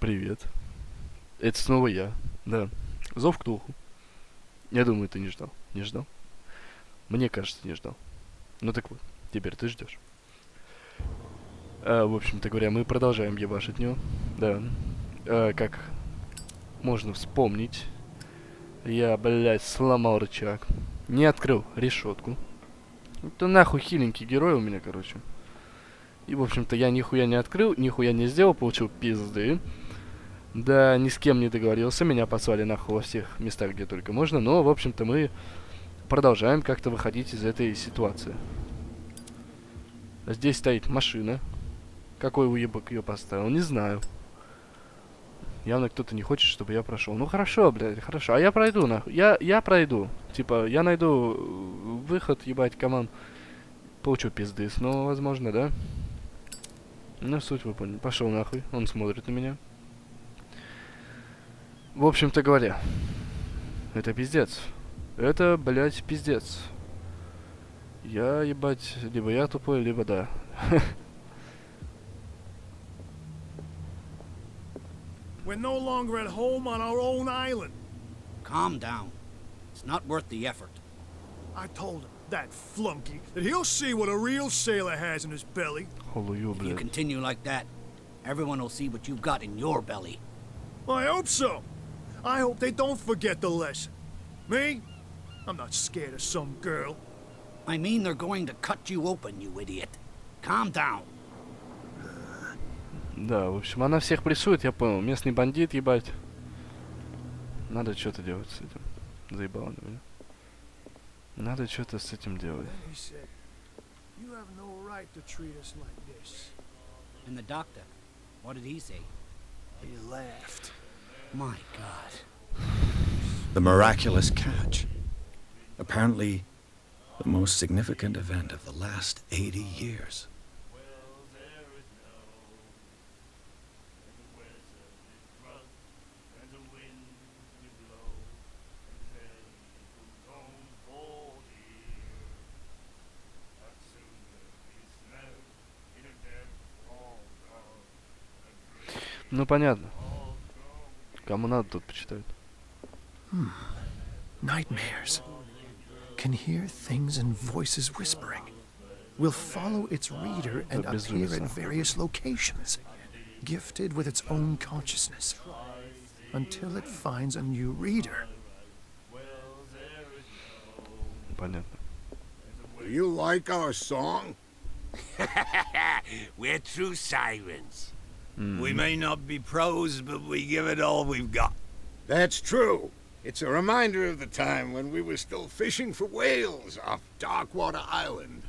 Привет. Это снова я. Да. Зов Ктулху. Я думаю, ты не ждал. Не ждал? Мне кажется, не ждал. Ну так вот, теперь ты ждешь. В общем-то говоря, мы продолжаем ебашить него. Да. Как можно вспомнить, я, блядь, сломал рычаг. Не открыл решетку. Это нахуй хиленький герой у меня, короче. И, в общем-то, я нихуя не открыл, нихуя не сделал, получил пизды. Да, ни с кем не договорился, меня послали нахуй во всех местах, где только можно. Но, в общем-то, мы продолжаем как-то выходить из этой ситуации. Здесь стоит машина. Какой уебок ее поставил, не знаю. Явно кто-то не хочет, чтобы я прошел. Ну хорошо, блядь, хорошо. А я пройду, нахуй. Я пройду. Типа, я найду выход, ебать, команд. Получу пизды снова, возможно, да? Ну, суть вы поняли. Пошел нахуй. Он смотрит на меня. В общем-то говоря, это пиздец. Это, блядь, пиздец. Я, ебать, либо я тупой, либо да. We're no longer at home on our own island. Calm down. It's not worth the effort. I told him, that flunky, that he'll see what a real sailor has in his belly. If you continue like that, everyone will see what you've got in your belly. I hope so. I hope they don't forget the lesson. Me? I'm not scared of some girl. I mean they're going to cut you open, you idiot. Calm down. Да, в общем, она всех прессует, я понял. Местный бандит, ебать. Надо что-то делать с этим. Заебало на меня. Надо что-то с этим делать. And the doctor, what did he say? He laughed. My God. The miraculous catch. Apparently, the most significant event of the last 80 years. Ну понятно. Кому надо, тут почитают. Nightmares. Can hear things and voices whispering. Will follow its reader and appear at various locations, gifted with its own consciousness, until it finds a new reader. Понятно. Do you like our song? We're true sirens. We may not be pros, but we give it all we've got. That's true. It's a reminder of the time when we were still fishing for whales off Darkwater Island.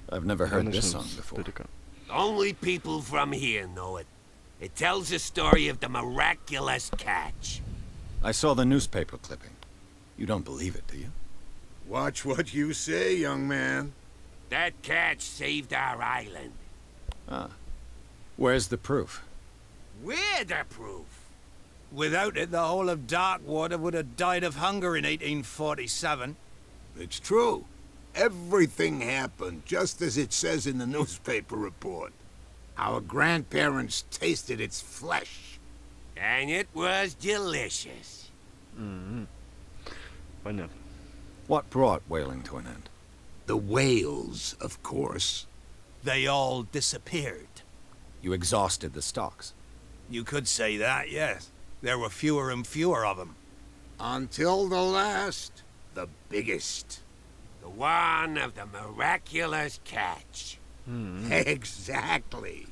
I've never heard this song before. Only people from here know it. It tells the story of the miraculous catch. I saw the newspaper clipping. You don't believe it, do you? Watch what you say, young man. That catch saved our island. Ah. Where's the proof? We're the proof. Without it, the whole of Darkwater would have died of hunger in 1847. It's true. Everything happened just as it says in the newspaper report. Our grandparents tasted its flesh. And it was delicious. Понятно. What brought whaling to an end? The whales, of course. They all disappeared. You exhausted the stocks. You could say that, yes. There were fewer and fewer of them. Until the last, the biggest. The one of the miraculous catch. Exactly.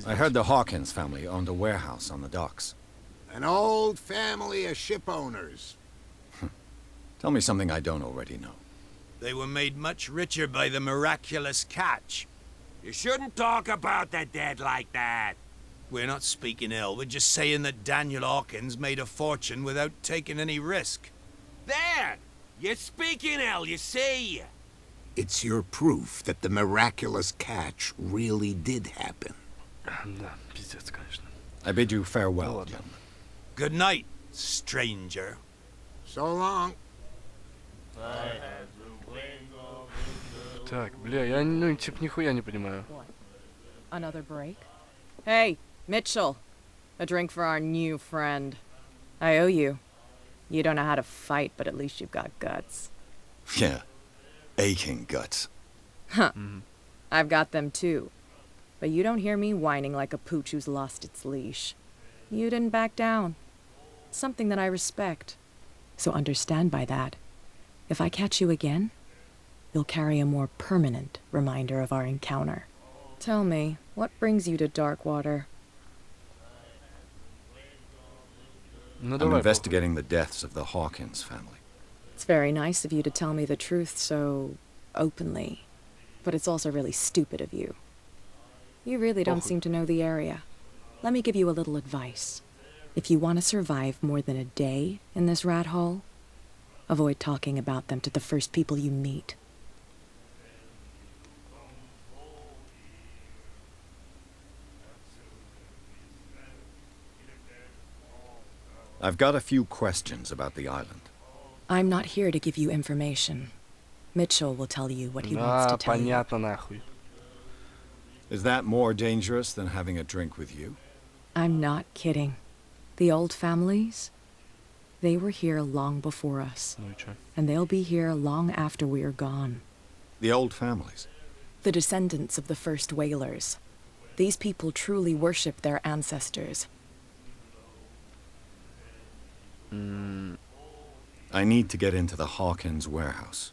I heard the Hawkins family owned a warehouse on the docks. An old family of ship owners. Tell me something I don't already know. They were made much richer by the miraculous catch. You shouldn't talk about the dead like that. We're not speaking ill, we're just saying that Daniel Hawkins made a fortune without taking any risk. There! You're speaking ill, you see. It's your proof that the miraculous catch really did happen. Да, пиздец, конечно. I bid you farewell, gentlemen. Good night, stranger. So long. Так, бля, я, ну, типа, нихуя не понимаю. What? Another break? Hey, Mitchell. A drink for our new friend. I owe you. You don't know how to fight, but at least you've got guts. Yeah. Aching guts. Huh. I've got them too. But you don't hear me whining like a pooch who's lost its leash. You didn't back down. Something that I respect. So understand by that, if I catch you again, you'll carry a more permanent reminder of our encounter. Tell me, what brings you to Darkwater? Ну, I'm давай, investigating the deaths of the Hawkins family. It's very nice of you to tell me the truth so openly, but it's also really stupid of you. You really don't seem to know the area. Let me give you a little advice. If you want to survive more than a day in this rat hole, avoid talking about them to the first people you meet. I've got a few questions about the island. I'm not here to give you information. Mitchell will tell you what he wants А, to tell you. понятно, нахуй. Is that more dangerous than having a drink with you? I'm not kidding. The old families, they were here long before us, Ну и чё? and they'll be here long after we're gone. The old families. The descendants of the first whalers. These people truly worship their ancestors. I need to get into the Hawkins warehouse.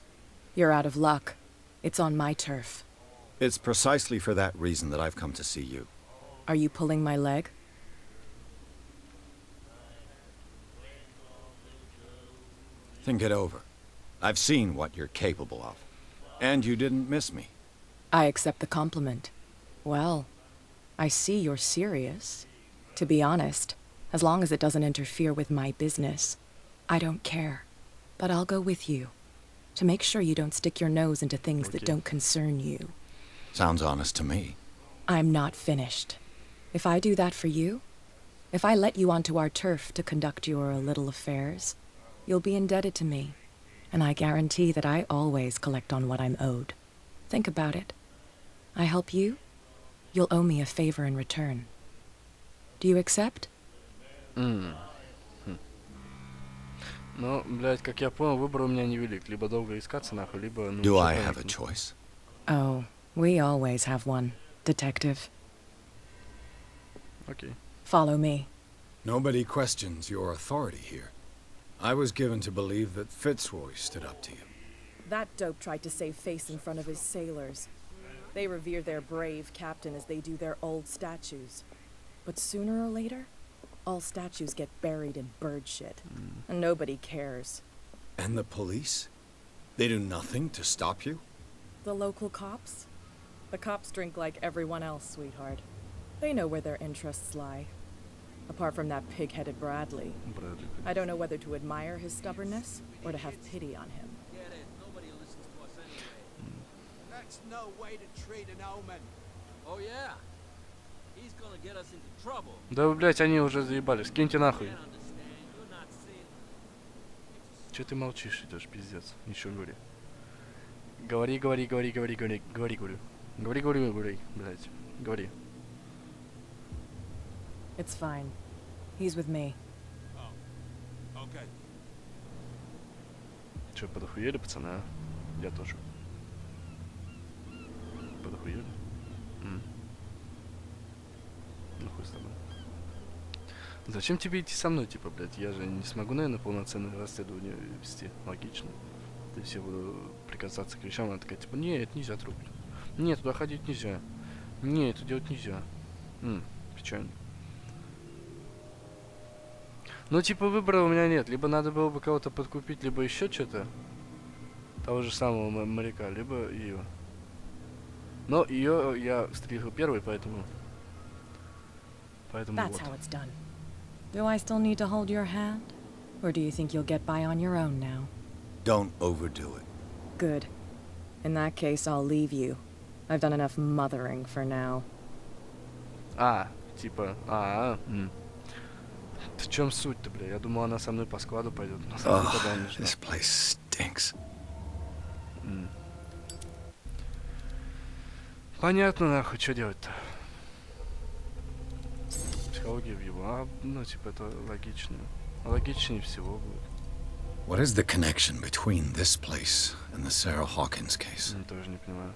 You're out of luck. It's on my turf. It's precisely for that reason that I've come to see you. Are you pulling my leg? Think it over. I've seen what you're capable of. And you didn't miss me. I accept the compliment. Well, I see you're serious. To be honest, as long as it doesn't interfere with my business, I don't care. But I'll go with you, to make sure you don't stick your nose into things that don't concern you. Sounds honest to me. I'm not finished. If I do that for you, if I let you onto our turf to conduct your little affairs, you'll be indebted to me, and I guarantee that I always collect on what I'm owed. Think about it. I help you, you'll owe me a favor in return. Do you accept? Ну, блядь, как я понял, выбор у меня невелик. Либо долго искаться, нахуй, либо... Ну, Do всё I have a понятно. choice? Oh, we always have one, detective. Окей. Follow me. Nobody questions your authority here. I was given to believe that Fitzroy stood up to you. That dope tried to save face in front of his sailors. They revere their brave captain as they do their old statues. But sooner or later, all statues get buried in bird shit. And nobody cares. And the police? They do nothing to stop you? The local cops? The cops drink like everyone else, sweetheart. They know where their interests lie. Apart from that pig-headed Bradley. Брэдли. I don't know whether to admire his stubbornness or to have pity on him. That's no way to treat an omen. Oh, yeah? He's gonna get us into trouble. Да вы, блядь, они уже заебали. Скиньте нахуй. Can't understand. You're not seeing. Че ты молчишь, идешь, пиздец. Ничего говори. Говори, говори, говори, говори, говори, говори, говорю. Говори, говори, говори, блядь. Говори. It's fine. He's with me. Okay. Че, подохуели, пацаны, а? Я тоже. Подохуели? Ну хуй с тобой. Зачем тебе идти со мной, типа, блядь? Я же не смогу, наверное, полноценное расследование вести. Логично. То есть я буду прикасаться к вещам, она такая, типа, не, это нельзя трогать. Не, туда ходить нельзя. Не, это делать нельзя. Печально. Ну, типа, выбора у меня нет. Либо надо было бы кого-то подкупить, либо еще что-то. Того же самого моряка, либо ее. Но ее я встретил первый, поэтому... Поэтому That's вот. how it's done. Do I still need to hold your hand? Or do you think you'll get by on your own now? Don't overdo it. Good. In that case, I'll leave you. I've done enough mothering for now. Типа, В чем суть-то, бля? Я думал, она со мной по складу пойдет. Oh, this place stinks. Понятно, нахуй, что делать-то? Психология в его, ну, типа, это логично. Логичнее всего будет. What is the connection between this place and the Sarah Hawkins case? Тоже не понимаю.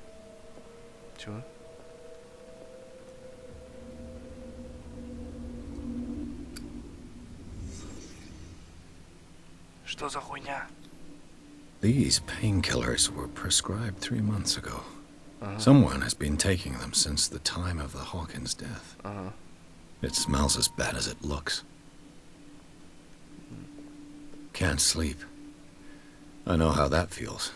Чего? Что за хуйня? These painkillers were prescribed 3 months ago. Someone has been taking them since the time of the Hawkins death. It smells as bad as it looks. Can't sleep. I know how that feels.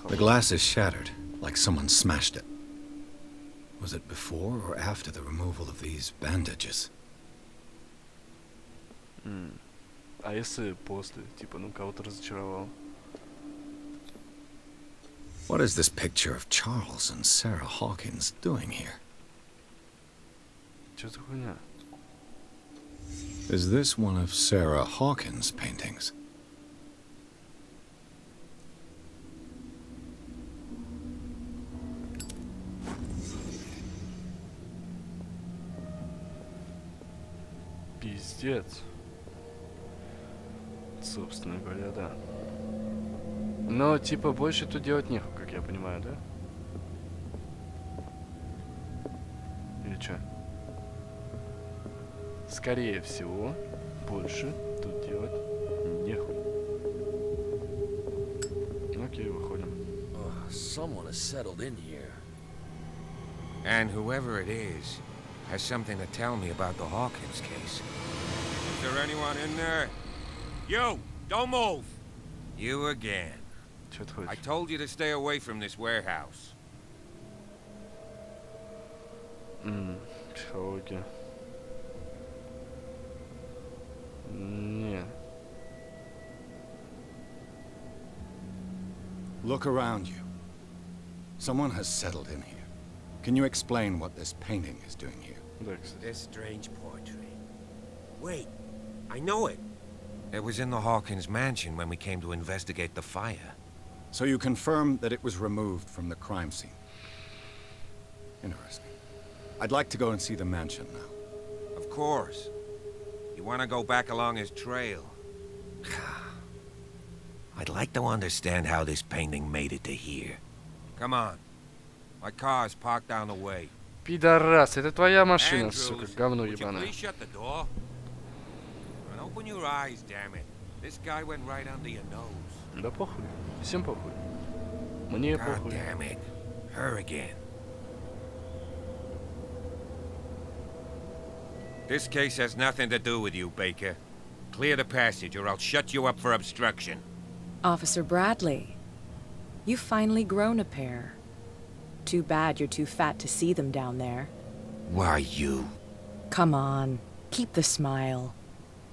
The glass is shattered, like someone smashed it. Was it before or after the removal of these bandages? А если после, типа, ну кого-то разочаровал? What is this picture of Charles and Sarah Hawkins doing here? Что за хуйня? Is this one of Sarah Hawkins' paintings? Пиздец. Собственно говоря, да. Но, типа, больше тут делать нехуй, как я понимаю, да? Или чё? Скорее всего, больше тут делать нехуй. Окей, выходим. Someone has settled in here. And whoever it is has something to tell me about the Hawkins case. Is there anyone in there? You! Don't move! You again. Чё ты I хочешь? told you to stay away from this warehouse. Психология. Не. Look around you. Someone has settled in here. Can you explain what this painting is doing here? Да, кстати. This strange portrait. Wait, I know it. It was in the Hawkins mansion when we came to investigate the fire. So you confirm that it was removed from the crime scene. Interesting. I'd like to go and see the mansion now. Of course. You want to go back along his trail? I'd like to understand how this painting made it to here. Come on. My car's parked down the way. Пидорас, это твоя машина, Andrews, сука, говно would you ебаное. please shut the door? And open your eyes, damn it. This guy went right under your nose. Да похуй, всем похуй. Мне God похуй. damn it. Her again. This case has nothing to do with you, Baker. Clear the passage or I'll shut you up for obstruction. Officer Bradley, you've finally grown a pair. Too bad you're too fat to see them down there. Why, you? Come on, keep the smile.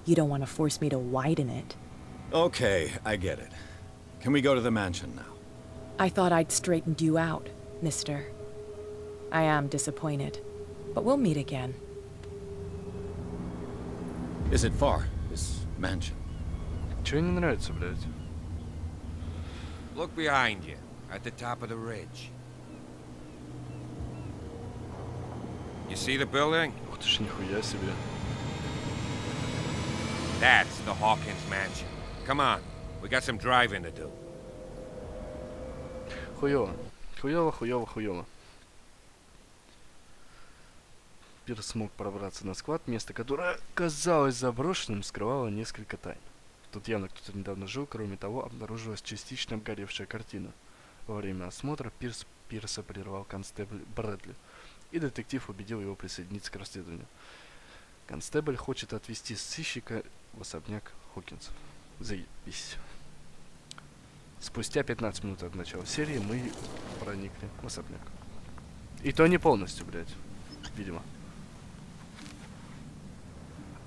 You don't want to force me to widen it. Okay, I get it. Can we go to the mansion now? I thought I'd straightened you out, mister. I am disappointed, but we'll meet again. Is it far, this mansion? Чего не нравится, блядь? Look behind you, at the top of the ridge. You see the building? Ух ты ж, нихуя себе. That's the Hawkins mansion. Come on, we got some driving to do. Хуёво. Хуёво, хуёво, хуёво. Пирс смог пробраться на склад, место которое казалось заброшенным, скрывало несколько тайн. Тут явно кто-то недавно жил, кроме того, обнаружилась частично обгоревшая картина. Во время осмотра Пирса прервал констебль Брэдли, и детектив убедил его присоединиться к расследованию. Констебль хочет отвезти сыщика в особняк Хокинсов. Заебись. Спустя 15 минут от начала серии мы проникли в особняк. И то не полностью, блядь. Видимо.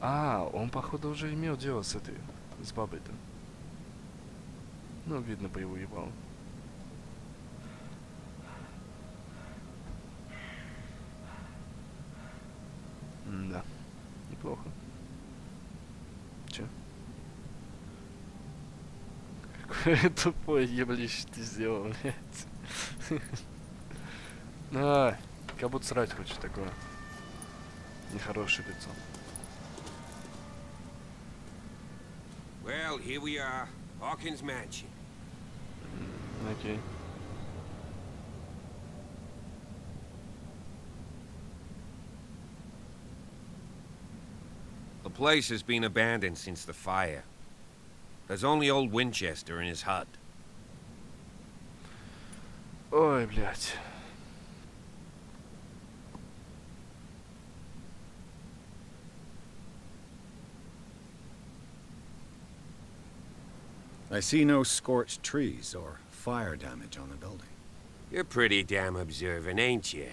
А, он, походу, уже имел дело с этой... с бабой-то. Ну, видно по его ебалу. Да. Неплохо. Че? Какое тупое еблище ты сделал, блядь. Как будто срать хочет такое. Нехорошее лицо. Well, here we are. Hawkins Mansion. Окей. The place has been abandoned since the fire. There's only old Winchester in his hut. Ой, блядь. I see no scorched trees or fire damage on the building. You're pretty damn observant, ain't you?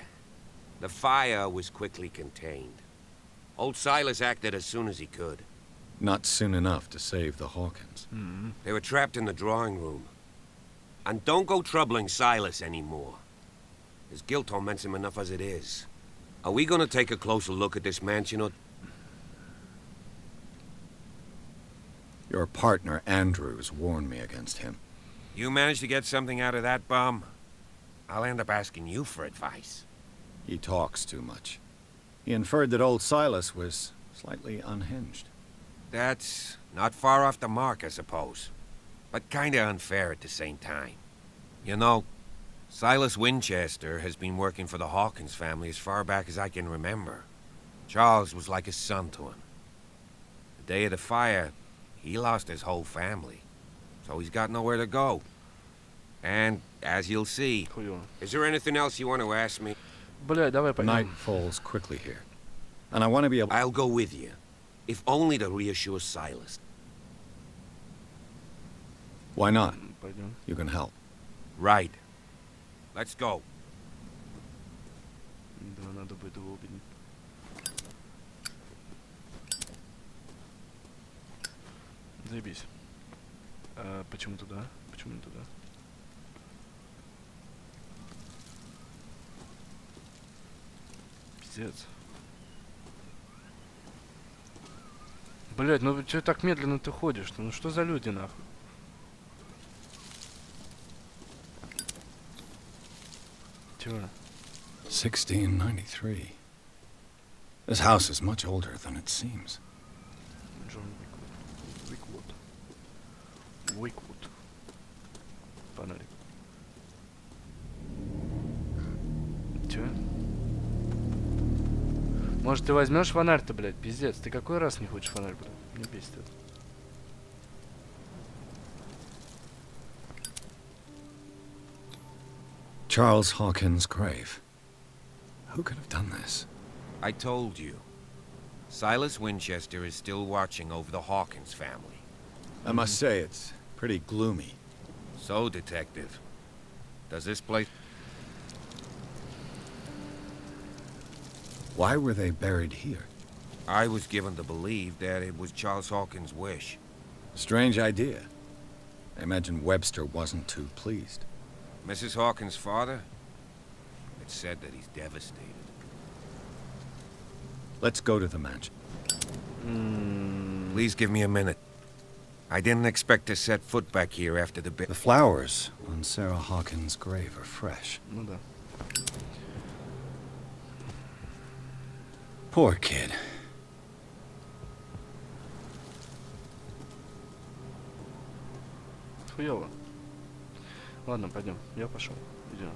The fire was quickly contained. Old Silas acted as soon as he could. Not soon enough to save the Hawkins. They were trapped in the drawing room. And don't go troubling Silas anymore. His guilt torments him enough as it is. Are we gonna take a closer look at this mansion or... Your partner, Andrews, warned me against him. You managed to get something out of that bum? I'll end up asking you for advice. He talks too much. He inferred that old Silas was slightly unhinged. That's not far off the mark, I suppose. But kinda unfair at the same time. You know, Silas Winchester has been working for the Hawkins family as far back as I can remember. Charles was like a son to him. The day of the fire, he lost his whole family. So he's got nowhere to go. And, as you'll see, is there anything else you want to ask me? Бля, давай пойдем. Night falls quickly here. And I want to be able... I'll go with you. If only to reassure Silas. Why not? Пойдем. You can help. Right. Let's go. Да, надо будет его убить. Заебись. Почему туда? Почему не туда? Пиздец. Блять, ну чё так медленно ты ходишь? Ну что за люди нахуй? Чего? 1693. This house is much older than it seems. Джон Уиквуд. Уиквуд. Фонарик. Чё? Может, ты возьмешь фонарь-то, блядь? Пиздец, ты какой раз не хочешь фонарь, блядь? Не бесит это. Charles Hawkins' grave. Who could have done this? I told you. Silas Winchester is still watching over the Hawkins family. I must say, it's pretty gloomy. So, Detective, does this place... Why were they buried here? I was given to believe that it was Charles Hawkins' wish. Strange idea. I imagine Webster wasn't too pleased. Mrs. Hawkins' father? It's said that he's devastated. Let's go to the mansion. Please give me a minute. I didn't expect to set foot back here after the... The flowers on Sarah Hawkins' grave are fresh. Ну да. Poor kid. Хуёво. Ладно, пойдем. Я пошел. Идем.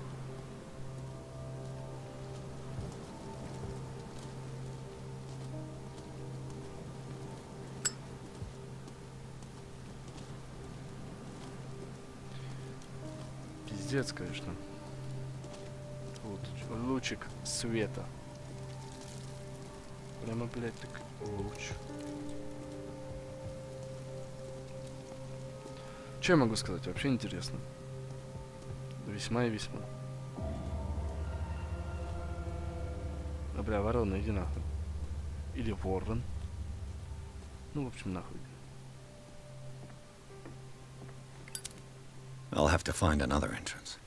Пиздец, конечно. Вот лучик света. Прямо, блядь, так луч. Что я могу сказать? Вообще интересно. Весьма и весьма. А, бля, ворона, иди нахуй. Или ворон. Ну, в общем, нахуй. I'll have to find another entrance.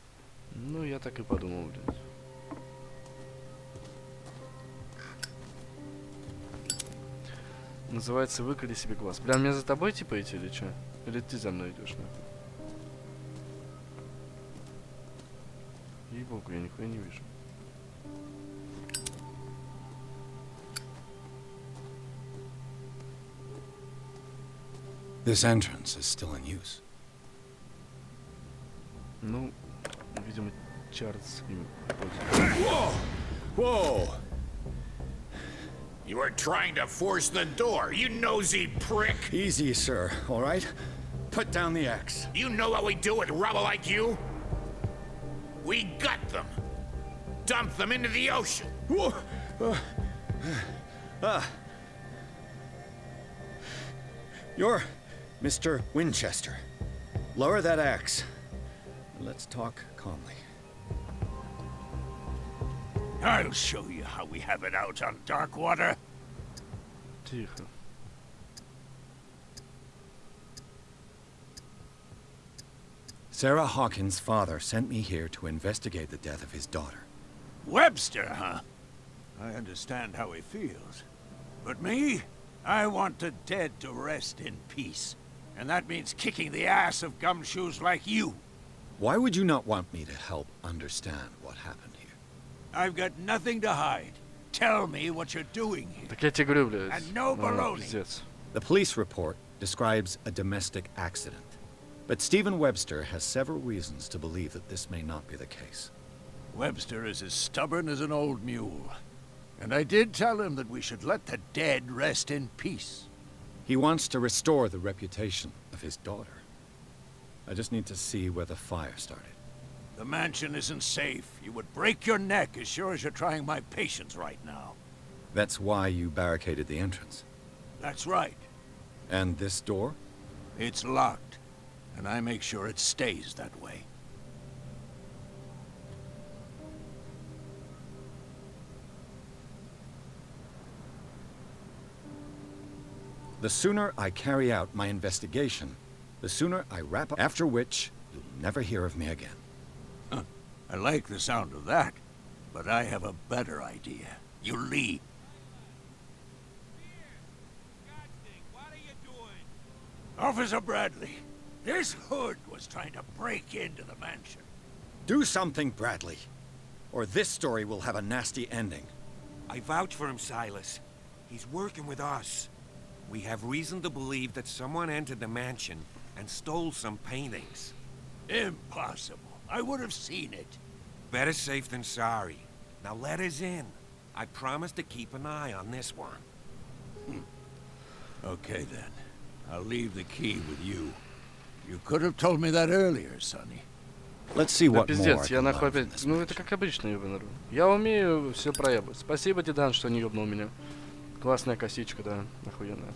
Ну, я так и подумал, блядь. Называется «Выколи себе глаз». Бля, мне за тобой типа идти или что? Или ты за мной идешь, нахуй? Ей-богу, я нихуя не вижу. This entrance is still in use. Ну, видимо, Чарльз им пользуется. Whoa! Whoa! You were trying to force the door, you nosy prick! Easy, sir, all right? Put down the axe. You know what we do with rubble like you? We gut them. Dump them into the ocean. Whoa! You're Mr. Winchester. Lower that axe. Let's talk calmly. I'll show you how we have it out on Darkwater. Тихо. Sarah Hawkins' father sent me here to investigate the death of his daughter. Webster, huh? I understand how he feels. But me? I want the dead to rest in peace. And that means kicking the ass of gumshoes like you. Why would you not want me to help understand what happened here? I've got nothing to hide. Tell me what you're doing here. Так я тебе говорю, блядь. And no Ну, baloney. пиздец. The police report describes a domestic accident. But Stephen Webster has several reasons to believe that this may not be the case. Webster is as stubborn as an old mule. And I did tell him that we should let the dead rest in peace. He wants to restore the reputation of his daughter. I just need to see where the fire started. The mansion isn't safe. You would break your neck as sure as you're trying my patience right now. That's why you barricaded the entrance. That's right. And this door? It's locked. And I make sure it stays that way. The sooner I carry out my investigation, the sooner I wrap up, after which you'll never hear of me again. Huh. I like the sound of that, but I have a better idea. You leave. Officer Bradley, this hood was trying to break into the mansion. Do something, Bradley, or this story will have a nasty ending. I vouch for him, Silas. He's working with us. We have reason to believe that someone entered the mansion and stole some paintings. Impossible. I would have seen it. Better safe than sorry. Now let us in. I promise to keep an eye on this one. Okay, then. I'll leave the key with you. You could have told me that earlier, Sonny. Let's see Да what more I пиздец, я can нахуй learn from опять... this Ну match. это как обычно, ёбаный рот. Я умею все проебать. Спасибо, Дидан, что не ёбнул меня. Классная косичка, да, охуенная.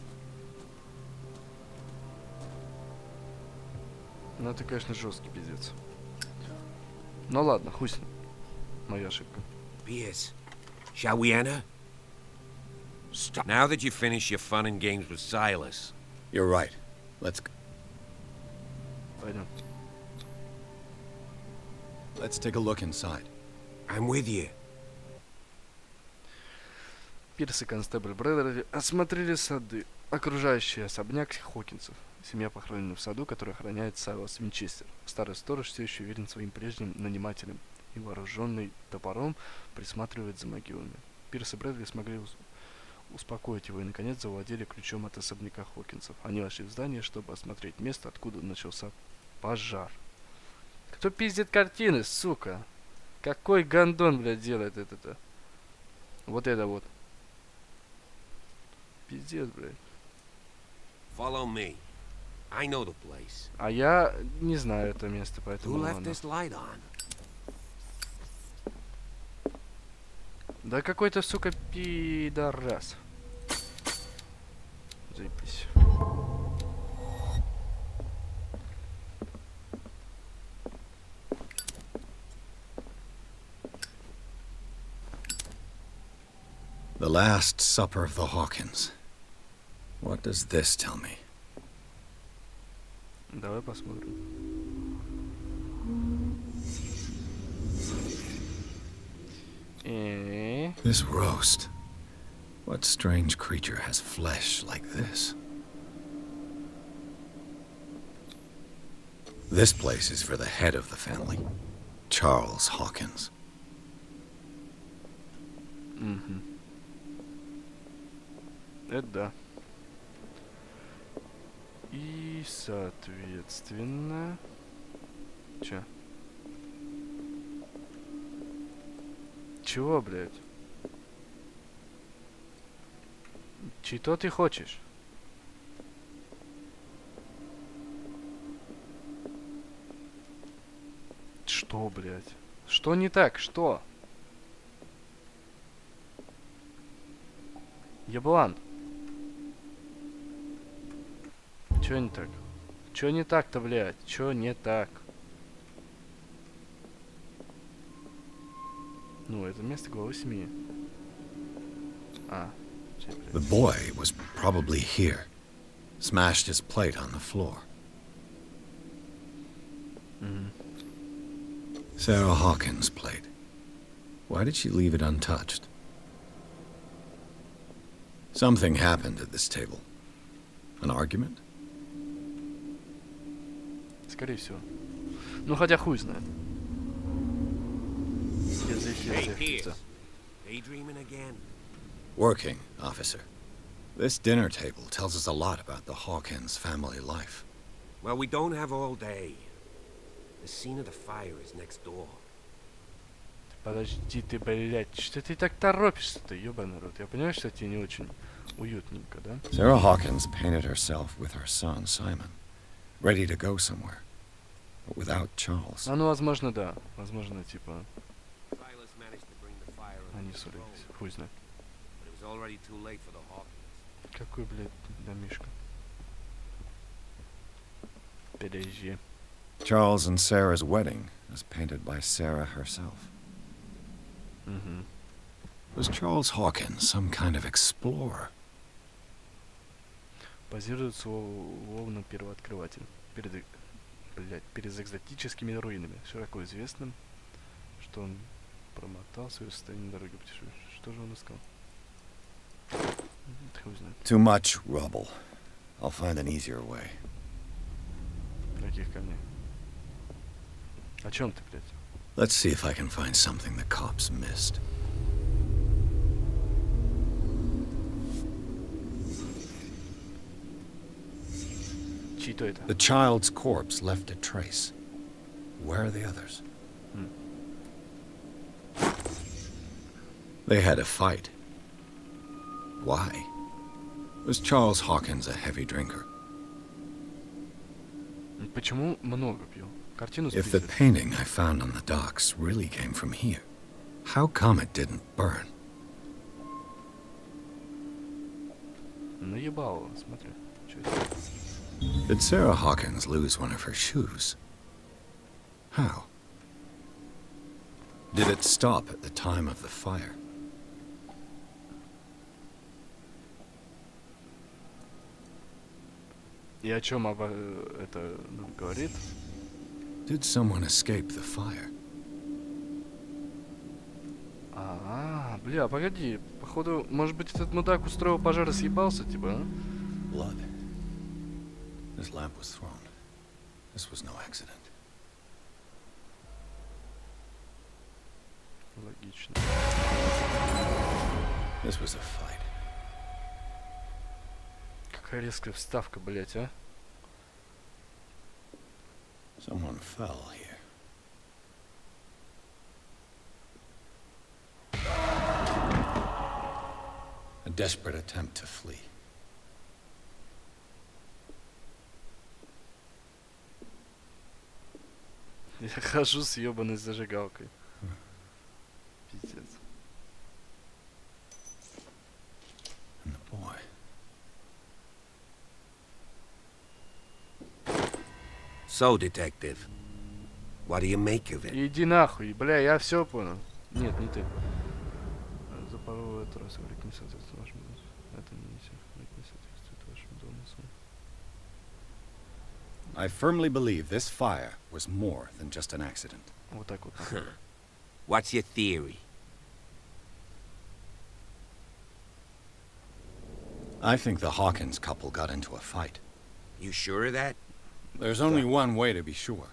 Ну это, конечно, жесткий пиздец. Ну ладно, хуй с ним. Моя ошибка. Pierce, shall we enter? Stop. Now that you've finished your fun and games with Silas, You're right. Let's Пойдем. take a look inside. I'm with you. Пирс и констебль Брэдерли осмотрели сады, окружающий особняк Хокинсов. Семья похоронена в саду, который охраняет Сайлас Винчестер. Старый сторож все еще верен своим прежним нанимателям и, вооруженный топором, присматривает за могилами. Пирс и Брэдли смогли успокоить его и, наконец, завладели ключом от особняка Хокинсов. Они вошли в здание, чтобы осмотреть место, откуда начался пожар. Кто пиздит картины, сука? Какой гандон, блядь, делает это-то? Вот это вот. Пиздец, блядь. Follow me. I know the place. А я не знаю это место, поэтому Who left ладно. this light on? Да какой-то, сука, пидорас. Заебись. The Last Supper of the Hawkins. What does this tell me? Давай посмотрим. This roast. What strange creature has flesh like this? This place is for the head of the family. Charles Hawkins. Угу. Это да. И, соответственно... Чё? Чего, блядь? Чего ты хочешь? Что, блядь? Что не так? Что? Еблан. Чё не так? Чё не так-то, блядь? Чё не так? Ну, это место главы семьи. А. The boy was probably here. Smashed his plate on the floor. Sarah Hawkins' plate. Why did she leave it untouched? Something happened at this table. An argument? Скорее всего. Ну, хотя хуй знает. Daydreaming again. Working, officer. This dinner table tells us a lot about the Hawkins family life. Well, we don't have all day. The scene of the fire is next door. Подожди ты, блядь, что ты так торопишься-то, ёбаный рот? Я понимаю, что тебе не очень уютненько, да? Sarah Hawkins painted herself with her son, Simon, ready to go somewhere, but without Charles. А ну, возможно, да. Возможно, типа, Silas managed to bring the fire они under control, ссорились. Хуй знает. but it was already too late for the Hawkins. Какой, блядь, домишка. Подожди. Charles and Sarah's wedding was painted by Sarah herself. Was Charles Hawkins some kind of explorer? Позирует словно первооткрыватель. Перед экзотическими руинами. Широко известным, что он промотал свое состояние дороги путешествия. Что же он искал? Хуй знает. Too much rubble. I'll find an easier way. Каких камней? О чем ты, блядь? Let's see if I can find something the cops missed. Чьи-то это? The child's corpse left a trace. Where are the others? They had a fight. Why? Was Charles Hawkins a heavy drinker? Почему много пил? Картину If the спиздили. painting I found on the docks really came from here, how come it didn't burn? Наебало, смотри. Чё это? Did Sarah Hawkins lose one of her shoes? How? Did it stop at the time of the fire? И о чем это говорит? Did someone escape the fire? Бля, погоди. Походу, может быть, этот мудак устроил пожар и съебался, типа, а? Blood. This lamp was thrown. This was no accident. Логично. This was a fight. Какая резкая вставка, блять, а? Someone fell here. A desperate attempt to flee. Я хожу с ебаной зажигалкой. Пиздец. And the boy. So, detective, what do you make of it? Иди нахуй, бля, я все понял. Нет, не ты. Запорол эту раз, говорит, не соответствует вашему домыслу. Это не соответствует вашему домыслу. I firmly believe this fire was more than just an accident. Вот так вот. What's your theory? I think the Hawkins couple got into a fight. You sure of that? There's only one way to be sure.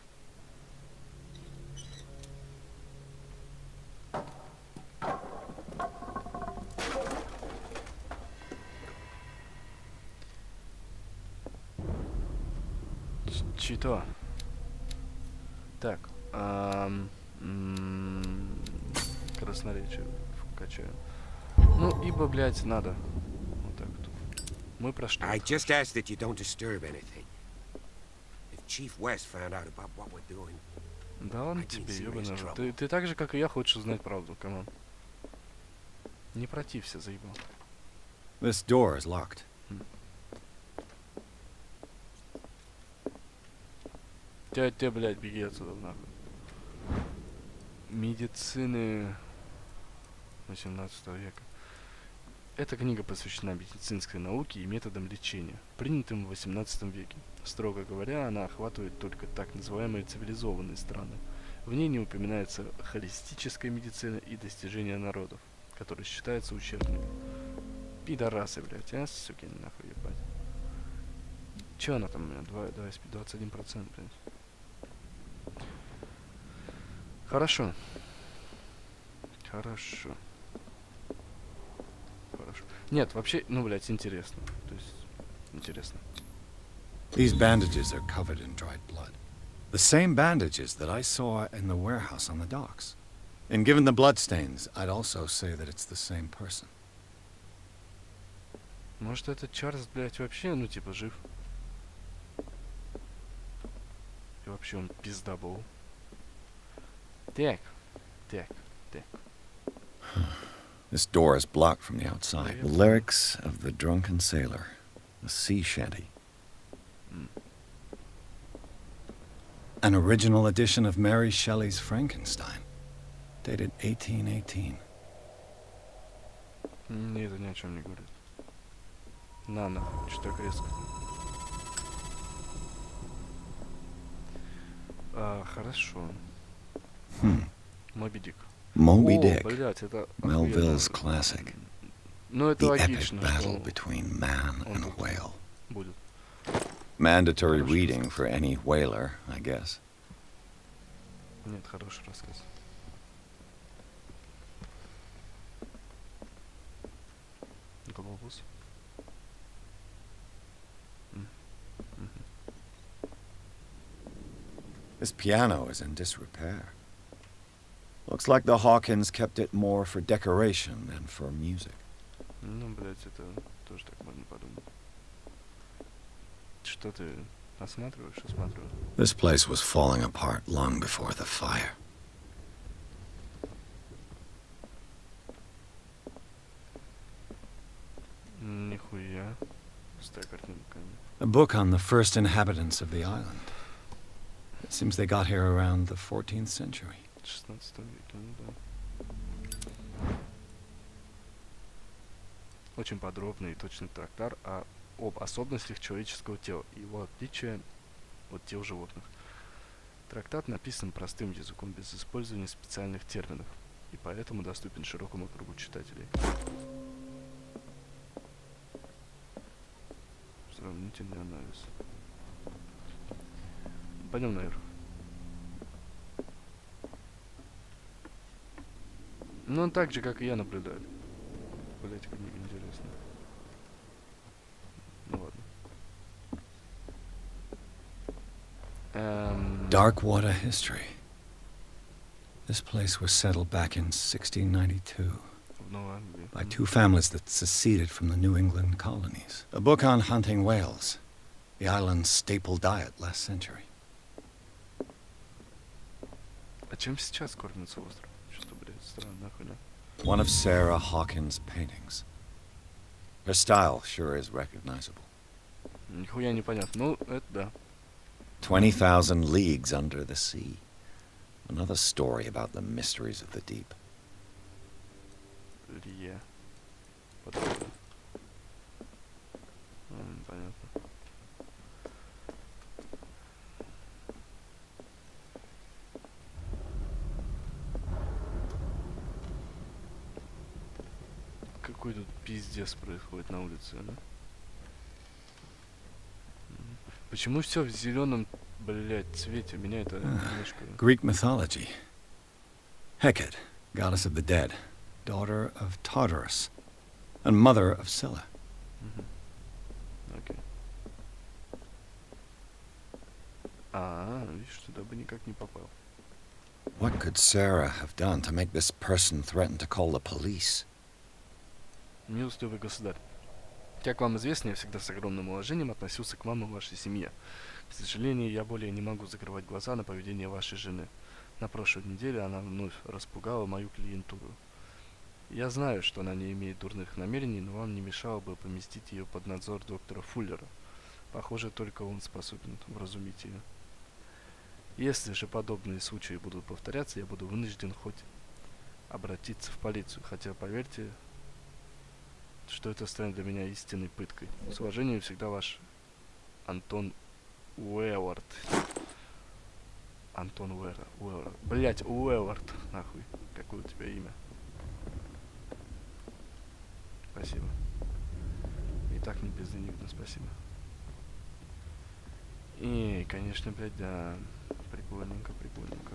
Чито. Так. Красноречие вкачаем. Ну, ибо, блядь, надо. Вот так вот. Мы прошли. I just ask that you don't disturb anything. If Chief West found out about what we're doing, Да ладно тебе, ёбаный рот. Ты так же, как и я, хочешь узнать правду, камон. Не протився, заебал. This door is locked. Тетя, блядь, беги отсюда, нахуй. Медицины 18 века. Эта книга посвящена медицинской науке и методам лечения, принятым в 18 веке. Строго говоря, она охватывает только так называемые цивилизованные страны. В ней не упоминается холистическая медицина и достижения народов, которые считаются ущербными. Пидорасы, блядь, а, суки, нахуй ебать. Чё она там у меня? 21%, блядь. Хорошо. Хорошо. Хорошо. Нет, вообще, ну, блядь, интересно. То есть, интересно. These bandages are covered in dried blood. The same bandages that I saw in the warehouse on the docks. And given the bloodstains, I'd also say that it's the same person. Может, этот Чарльз, блядь, вообще, ну, типа, жив? И вообще он пизда был. Так. This door is blocked from the outside. The lyrics of the drunken sailor. A sea shanty. An original edition of Mary Shelley's Frankenstein. Dated 1818. Не, это ни о чем не говорит. Нахуй, что так резко. Хорошо. Моби Дик. Moby Dick. Блядь, это Melville's classic. Ну, это The epic логично, battle что between man and whale. будет. Mandatory reading for any whaler, I guess. Нет, хороший рассказ. Голобус. This piano is in disrepair. Looks like the Hawkins kept it more for decoration than for music. Ну, блядь, это тоже так можно подумать. Что ты осматриваешь? Осматриваю. This place was falling apart long before the fire. Нихуя. Старая картинка. A book on the first inhabitants of the island. It seems they got here around the 14th century. 16 веке, ну да. Очень подробный и точный трактат об особенностях человеческого тела и его отличия от тел животных. Трактат написан простым языком без использования специальных терминов и поэтому доступен широкому кругу читателей. Сравнительный анализ. Пойдем наверх. Ну, он так же, как и я, наблюдаю. Блять, книга интересная. Ну ладно. Darkwater history. This place was settled back in 1692 by two families that seceded from the New England colonies. A book on hunting whales, the island's staple diet last century. А чем сейчас кормится остров? Что-то, блядь, странно, хуйня. One of Sarah Hawkins' paintings. Her style sure is recognizable. Нихуя непонятно. Ну, это да. 20,000 Leagues Under the Sea. Another story about the mysteries of the deep. Лия. Подробно. Понятно. Какой тут пиздец происходит на улице, да? Почему все в зеленом, блядь, цвете? Меня это немножко... Greek mythology. Hecate, goddess of the dead, daughter of Tartarus, and mother of Scylla. Okay. Видишь, туда бы никак не попал. What could Sarah have done to make this person threaten to call the police? Милостивый государь, как вам известно, я всегда с огромным уважением относился к вам и вашей семье. К сожалению, я более не могу закрывать глаза на поведение вашей жены. На прошлой неделе она вновь распугала мою клиентуру. Я знаю, что она не имеет дурных намерений, но вам не мешало бы поместить ее под надзор доктора Фуллера. Похоже, только он способен вразумить ее. Если же подобные случаи будут повторяться, я буду вынужден хоть обратиться в полицию, хотя, поверьте, что это станет для меня истинной пыткой. С уважением, всегда ваш Антон Уэвард. Антон Уэвард. Блять, Уэвард, нахуй. Какое у тебя имя? Спасибо. И так не безденежно, спасибо. И, конечно, блядь, да. Прикольненько, прикольненько.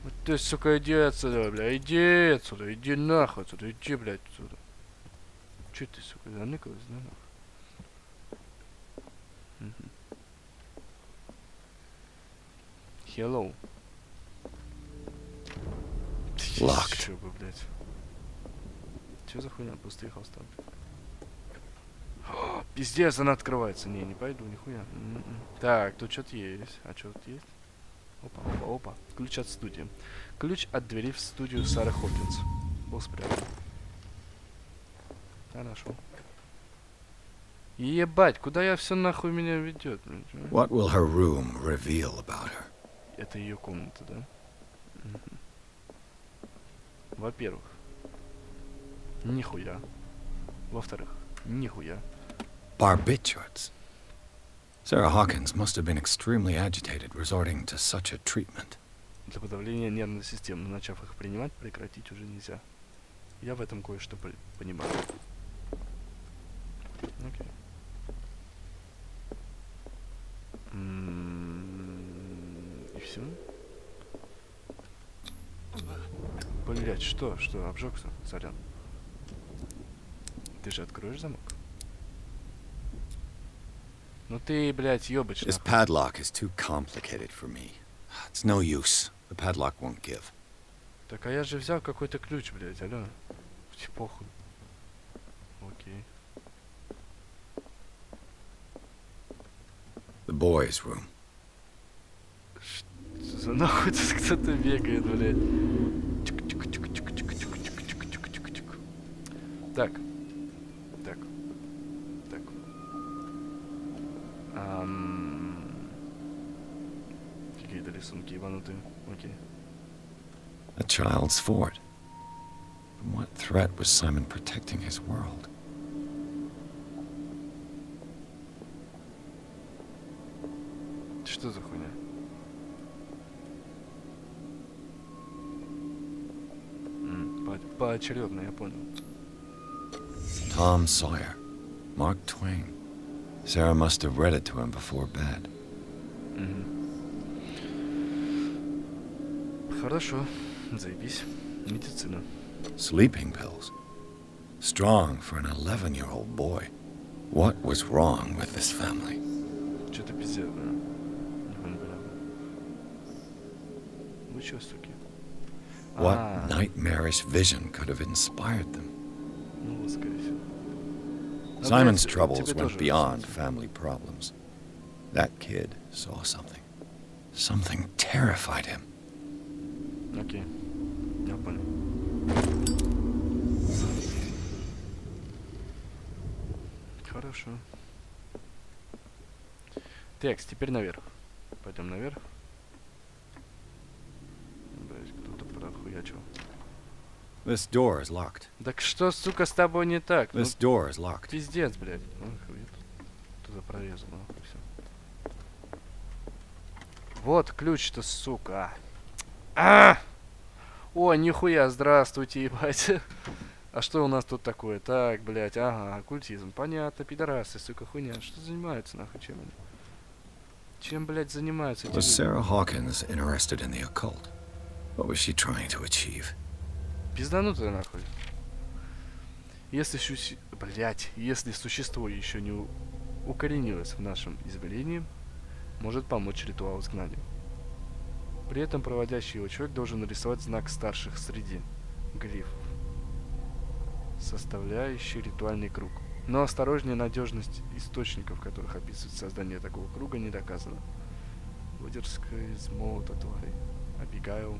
Вот ты, сука, иди отсюда, бля, иди отсюда, иди нахуй отсюда, иди, блядь, отсюда. Че ты, сука, заныкалась, да, нахуй? Hello. Locked. Чё бы, блядь. Чё за хуйня? Пустые холста. Пиздец, она открывается. Не пойду, нихуя. Так, тут что-то есть. А что тут есть? Опа, опа, опа. Ключ от студии. Ключ от двери в студию Сары Хокинс. Был спрятан. Хорошо. Ебать, куда я все нахуй меня ведет? What will her room reveal about her? Это ее комната, да? Во-первых, нихуя. Во-вторых, нихуя. Barbiturates. Sarah Hawkins must have been extremely agitated resorting to such a treatment. Для подавления нервной системы, но начав их принимать, прекратить уже нельзя. Я в этом кое-что понимаю. Окей. И все? Блять, что? Что, обжегся? Сорян. Ты же откроешь замок? Ну ты, блядь, ёбач. This padlock is too complicated for me. It's no use. The padlock won't give. Так, а я же взял какой-то ключ, блядь, алло. Похуй. Окей. The boys' room. Что за нахуй тут кто-то бегает, блядь? Так. Так. Так. Какие-то рисунки ебанутые. Окей. A child's fort. From what threat was Simon protecting his world? Что за хуйня? Поочередно, я понял. Tom Sawyer. Mark Twain. Sarah must have read it to him before bed. Хорошо. Заебись. Медицина. Sleeping pills. Strong for an 11-year-old boy. What was wrong with this family? Что-то пиздец, да? Не понимаю. Вы чё, суки? What nightmarish vision could have inspired them? Ну, скорее всего. Simon's troubles went beyond family problems. That kid saw something. Something terrified him. Окей. Я понял. Хорошо. Текст, теперь наверх. Пойдем наверх. Блять, кто-то прохуячил. This door is locked. Так что, сука, с тобой не так? This door is locked. Пиздец, блядь. Туда прорезал, нахуй, все. Вот ключ-то, сука. О, нихуя, здравствуйте, ебать. А что у нас тут такое? Так, блядь, ага, оккультизм. Понятно, пидорасы, сука, хуйня. Что занимаются, нахуй, чем они? Чем, блядь, занимаются эти Was люди? Sarah Hawkins interested in the occult? What was she trying to achieve? Пизданутая, нахуй. Если если существо еще не укоренилась в нашем измерении, может помочь ритуал изгнания. При этом проводящий его человек должен нарисовать знак старших среди глифов, составляющий ритуальный круг. Но осторожнее, надежность источников, в которых описывает создание такого круга, не доказана. Выдержка из молота тварей. Абигайл.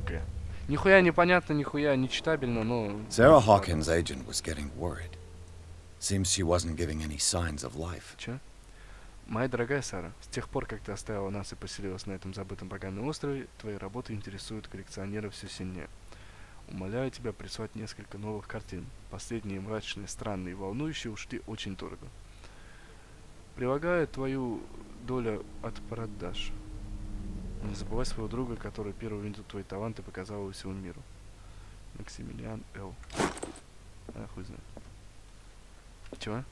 Г. Нихуя непонятно, нихуя нечитабельно, но... Sarah Hawkins' agent was getting worried. Seems she wasn't giving any signs of life. Че? Моя дорогая Сара, с тех пор, как ты оставила нас и поселилась на этом забытом богами острове, твои работы интересуют коллекционеров все сильнее. Умоляю тебя прислать несколько новых картин. Последние мрачные, странные и волнующие ушли очень дорого. Прилагаю твою долю от продаж. Не забывай своего друга, который первый увидел твои таланты и показал его всему миру. Максимилиан Л. А, хуй знает. Чего?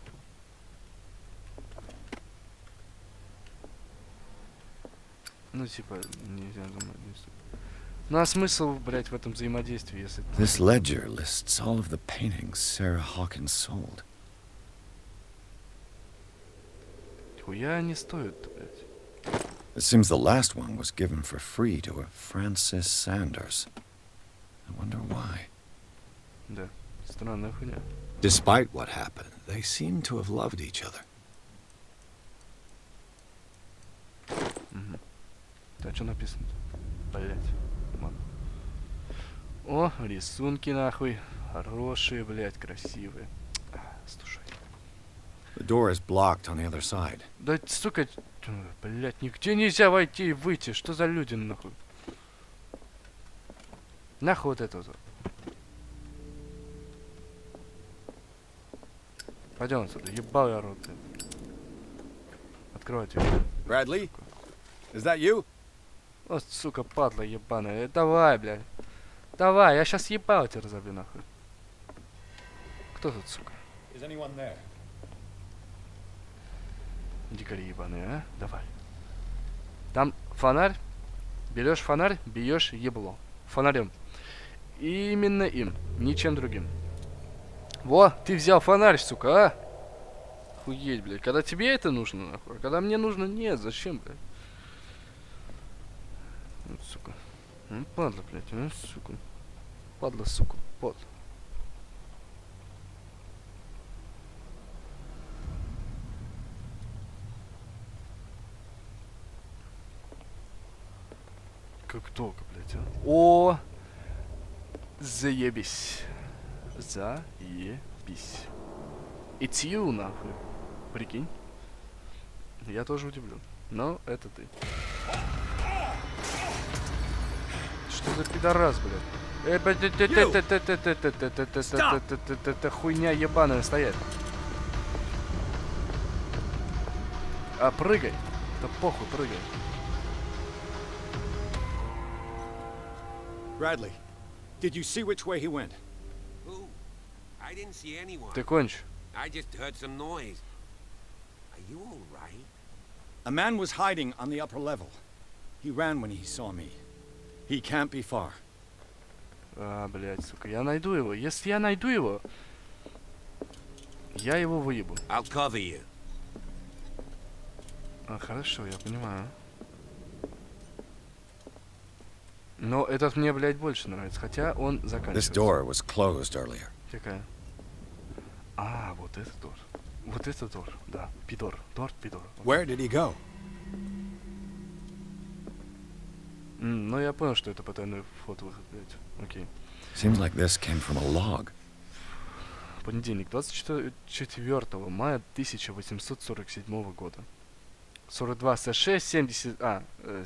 Ну, типа, нельзя взаимодействовать. Ну, а смысл, блять, в этом взаимодействии, если... This ledger lists all of the paintings Sarah Hawkins sold. Хуя не стоит, блять. It seems the last one was given for free to a Francis Sanders. I wonder why. Да, странная хуйня. Despite what happened, they seem to have loved each other. Угу. Так, что написано? Блять. Ладно. О, рисунки нахуй. Хорошие, блять, красивые. Слушай. The door is blocked on the other side. Да, сука, блять, нигде нельзя войти и выйти. Что за люди, нахуй? Нахуй вот это вот. Пойдем отсюда, ебал я рот. Открывай дверь. Bradley? Is that you? О, сука, падла ебаная. Давай, блядь. Давай, я сейчас ебал тебя разобью, нахуй. Кто тут, сука? Is anyone there? Дикари ебаные, а? Давай. Там фонарь. Берешь фонарь, бьешь ебло. Фонарем. Именно им, ничем другим. Во, ты взял фонарь, сука, а? Охуеть, блядь. Когда тебе это нужно, нахуй. А когда мне нужно, нет. Зачем, блядь? Вот, сука. Ну, падла, блядь, а, сука. Падла, сука, падла. Как долго, блядь, а? О! Заебись. Заебись. It's you, нахуй. Прикинь. Я тоже удивлен. Но это ты. Что за пидорас, блядь? Это хуйня ебаная стоять. А прыгай. Да похуй, прыгай. Bradley, did you see which way he went? Who? I didn't see anyone. Ты конч. I just heard some noise. Are you all right? A man was hiding on the upper level. He ran when he saw me. He can't be far. А, блядь, сука, я найду его. Если я найду его, я его выебу. I'll cover you. А, хорошо, я понимаю. Но этот мне, блядь, больше нравится, хотя он This заканчивается. door was closed earlier. Какая? А, вот этот дор. Вот этот дор, да. Пидор. Дор, пидор. Where did he go? Ну, я понял, что это потайной вход-выход, блядь. Окей. Seems like this came from a log. Понедельник, 24 мая 1847 года. 42 С6, 70...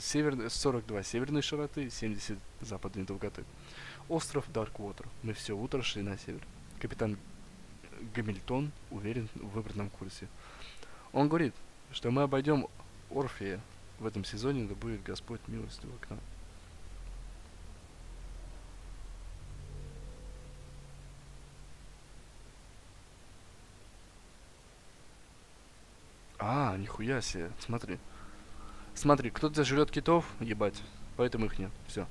северный, 42 северной широты, 70 западной долготы. Остров Дарквотер. Мы все утро шли на север. Капитан Гамильтон уверен в выбранном курсе. Он говорит, что мы обойдем Орфея в этом сезоне, да будет Господь милостив к нам. А, нихуя себе. Смотри. Смотри, кто-то жрет китов, ебать. Поэтому их нет. Все.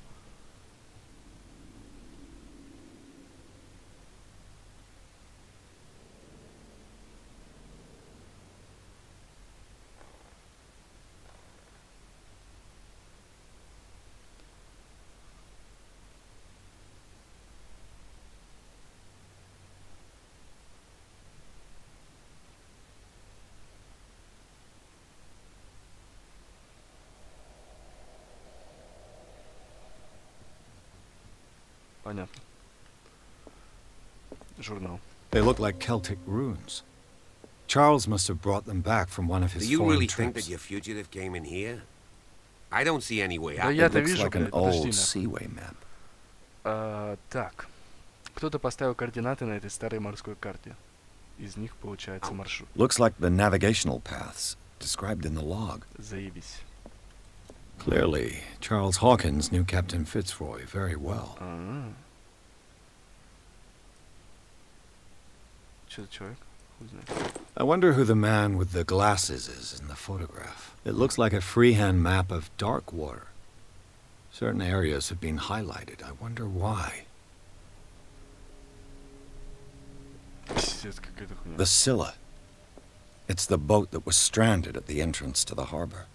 Понятно. Журнал. They look like Celtic runes. Charles must have brought them back from one of Do his you foreign really think trips. that your fugitive came in here? I don't see any way Да out. я-то It looks вижу, like an блядь, подожди old нахуй. seaway map. Так. Кто-то поставил координаты на этой старой морской карте. Из них получается маршрут. Looks like the navigational paths described in the log. Заебись. Clearly, Charles Hawkins knew Captain Fitzroy very well. Что за человек? Хуй знает. I wonder who the man with the glasses is in the photograph. It looks like a freehand map of dark water. Certain areas have been highlighted. I wonder why. Пиздец, какая-то хуйня. The Scylla. It's the boat that was stranded at the entrance to the harbor.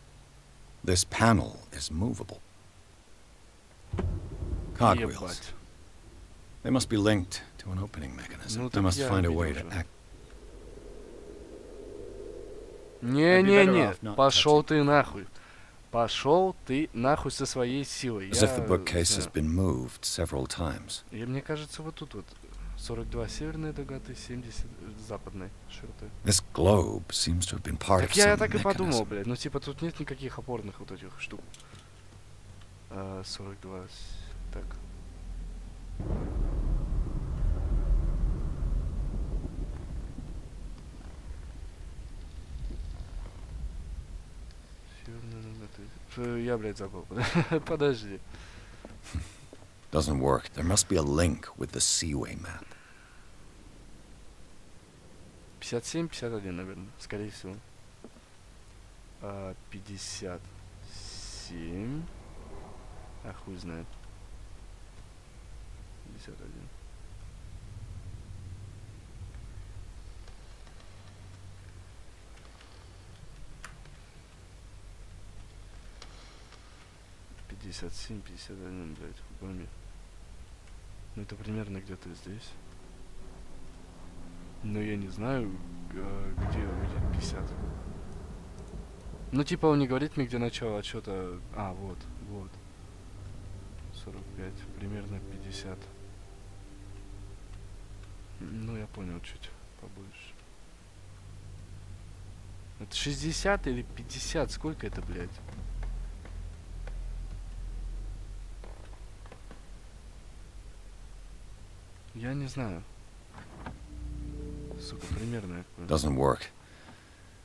This panel is movable. Cogwheels. Ебать. They must be linked to an opening mechanism. Ну, I так must я find a видел way to уже. act. Не-не-не, пошел ты нахуй. Пошел ты нахуй со своей силой. As if the bookcase has been moved several times. И мне кажется, вот тут вот 42 северной долготы, 70 западной широты. This globe seems to have been part Так of я some так и подумал, mechanism. блядь. Ну типа тут нет никаких опорных вот этих штук. 42. Так. Северная долгота. Я, блядь, забыл. Подожди. Doesn't work. There must be a link with the seaway map. 57, 51, наверное, скорее всего. 57. А хуй знает. 51. Пятьдесят семь, 51, блядь, хуй пойми. Ну это примерно где-то здесь. Но я не знаю, где 50. Ну типа он не говорит мне, где начало отсчета. А, вот, вот. 45, примерно 50. Ну я понял, чуть побольше. Это 60 или 50? Сколько это, блядь? Я не знаю. Сука, примерно я понял. Doesn't work.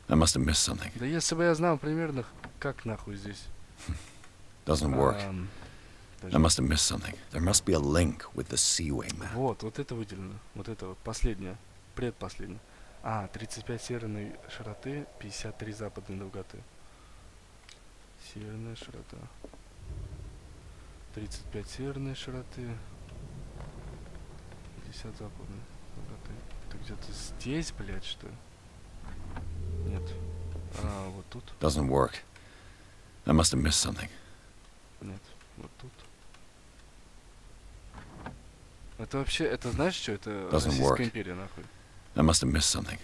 I must have missed something. Да если бы я знал примерно, как нахуй здесь. Doesn't work. I must have missed something. There must be a link with the seaway map. Вот это выделено. Вот это вот последнее. Предпоследнее. 35 северной широты, 53 западной долготы. Северная широта. 35 северной широты, 50 западной долготы. Это где-то здесь, блядь, что ли? Нет. Вот тут. Doesn't work. I must have missed something. Нет, вот тут. Это вообще, это знаешь что? Это Doesn't Российская work. империя, нахуй. I must have missed something.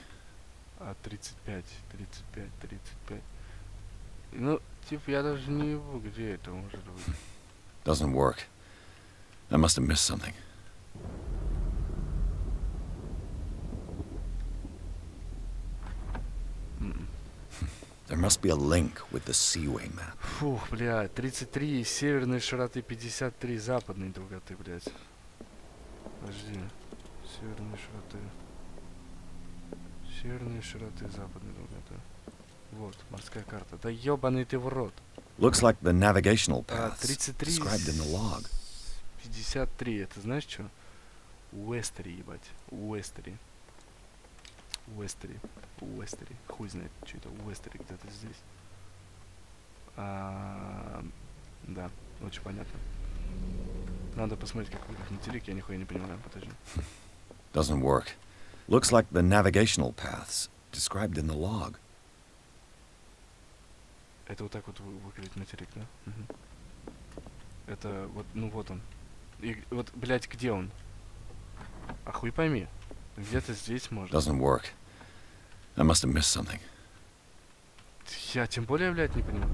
35, 35, 35. Ну, типа, я даже не ебу, где это может быть. Doesn't work. I must have missed something. There must be a link with the seaway map. Фух, блядь, 33 северной широты, 53 западной долготы, блядь. Подожди. Северной широты. Северной широты, западной долготы. Вот, морская карта. Да ёбаный ты в рот. Looks like the navigational paths 33 described in the log. 53, это знаешь что? Уэстери, ебать. Уэстери. Уэстери. Уэстери. Хуй знает, что это. Уэстери где-то здесь. Да, очень понятно. Надо посмотреть, как выглядит материк, я нихуя не понимаю, подожди. Doesn't work. Looks like the navigational paths described in the log. Это вот так вот выглядит материк, да? Угу. Это вот, ну вот он. И вот, блядь, где он? А хуй пойми. Где-то здесь может. Doesn't work. I must have missed something. Я тем более, блядь, не понимаю.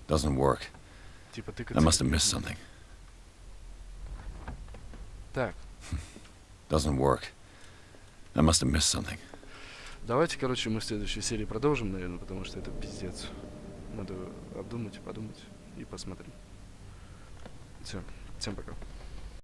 Doesn't work. Типа ты I must have missed something. Так. Doesn't work. I must have missed something. Давайте, короче, мы в следующей серии продолжим, наверное, потому что это пиздец. Надо обдумать, подумать и посмотреть. Все, всем пока.